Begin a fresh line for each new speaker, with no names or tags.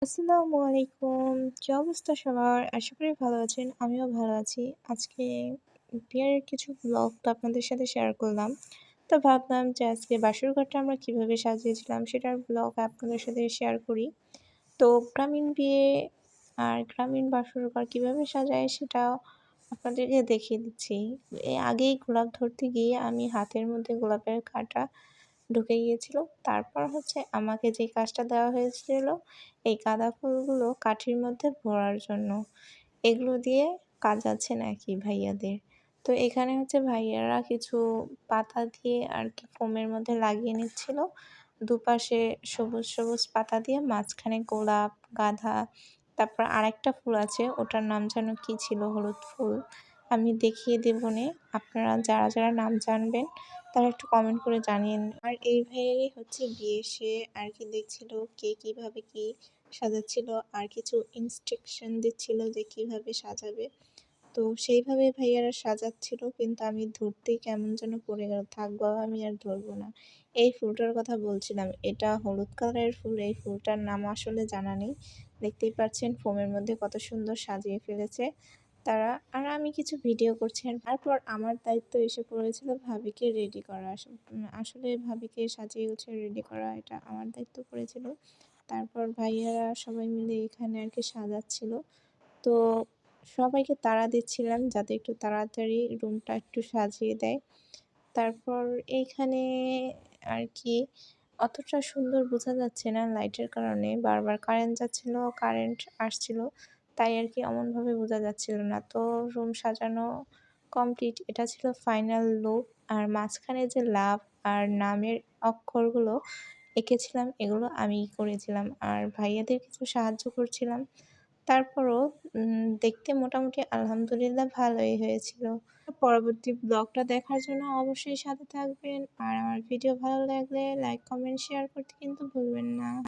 আসসালামু আলাইকুম। কি অবস্থা সবার? আশা করি ভালো আছেন। আমিও ভালো আছি। আজকে বিয়ের কিছু ব্লগ তো আপনাদের সাথে শেয়ার করলাম। তো ভাবলাম যে আজকে বাসর ঘরটা আমরা কিভাবে সাজিয়েছিলাম সেটার ব্লগ আপনাদের সাথে শেয়ার করি। তো গ্রামীণ বিয়ে আর গ্রামীণ বাসর ঘর কিভাবে সাজায় সেটাও আপনাদেরকে দেখিয়ে দিচ্ছি। আগেই গোলাপ ধরতে গিয়ে আমি হাতের মধ্যে গোলাপের কাঁটা ঢুকে গিয়েছিল। তারপর হচ্ছে আমাকে যে কাজটা দেওয়া হয়েছিল, এই গাঁদা ফুলগুলো কাঠির মধ্যে ভরার জন্য। এগুলো দিয়ে কাজ আছে নাকি ভাইয়াদের। তো এখানে হচ্ছে ভাইয়ারা কিছু পাতা দিয়ে আরকি ফোমের মধ্যে লাগিয়ে নিচ্ছিল। দুপাশে সবুজ, সবুজ পাতা দিয়ে মাঝখানে গোলাপ, গাঁদা, তারপর আরেকটা ফুল আছে ওটার নাম যেন কি ছিল হলুদ ফুল। আমি দেখিয়ে দেবনে। আপনারা যারা, যারা নাম জানবেন তারা একটু কমেন্ট করে জানিয়ে আর এই ভাইয়েরই হচ্ছে বিয়ে। সে আরকি দেখছিল কে কিভাবে কি সাজাচ্ছিল আর কিছু ইনস্ট্রাকশন দিচ্ছিল যে কিভাবে সাজাবে। তো সেইভাবে ভাইয়ারা সাজাচ্ছিল কিন্তু আমি ধরতেই কেমন যেন পড়ে গেল। থাক বাবা আমি আর ধরবো না। এই ফুলটার কথা বলছিলাম। এটা হলুদ কালারের ফুল। এই ফুলটার নাম আসলে জানা নেই। দেখতেই পাচ্ছেন ফোমের মধ্যে কত সুন্দর সাজিয়ে ফেলেছে তারা। আর আমি কিছু ভিডিও করছি। আর তারপর আমার দায়িত্ব এসে পড়েছিল ভাবিকে রেডি করা। আসলে ভাবিকে সাজিয়ে গুছিয়ে রেডি করা এটা আমার দায়িত্ব পড়েছিল। তারপর ভাইয়ারা সবাই মিলে এখানে আরকি সাজাচ্ছিল। তো সবাইকে তাড়া দিচ্ছিলাম যাতে একটু তাড়াতাড়ি রুমটা একটু সাজিয়ে দেয়। তারপর এইখানে আরকি অতটা সুন্দর বোঝা যাচ্ছে না লাইটের কারণে। বারবার কারেন্ট যাচ্ছিল, কারেন্ট আসছিল। তাই আরকি অমনভাবে বোঝা যাচ্ছিল না। তো রুম সাজানো কমপ্লিট। এটা ছিল ফাইনাল লুক। আর মাঝখানে যে লাভ আর নামের অক্ষরগুলো এঁকেছিলাম এগুলো আমিই করেছিলাম। আর ভাইয়াদের কিছু সাহায্য করছিলাম। তারপরও দেখতে মোটামুটি আলহামদুলিল্লাহ ভালোই হয়েছিল। পরবর্তী ব্লগটা দেখার জন্য অবশ্যই সাথে থাকবেন। আর আমার ভিডিও ভালো লাগলে লাইক, কমেন্ট, শেয়ার করতে কিন্তু ভুলবেন না।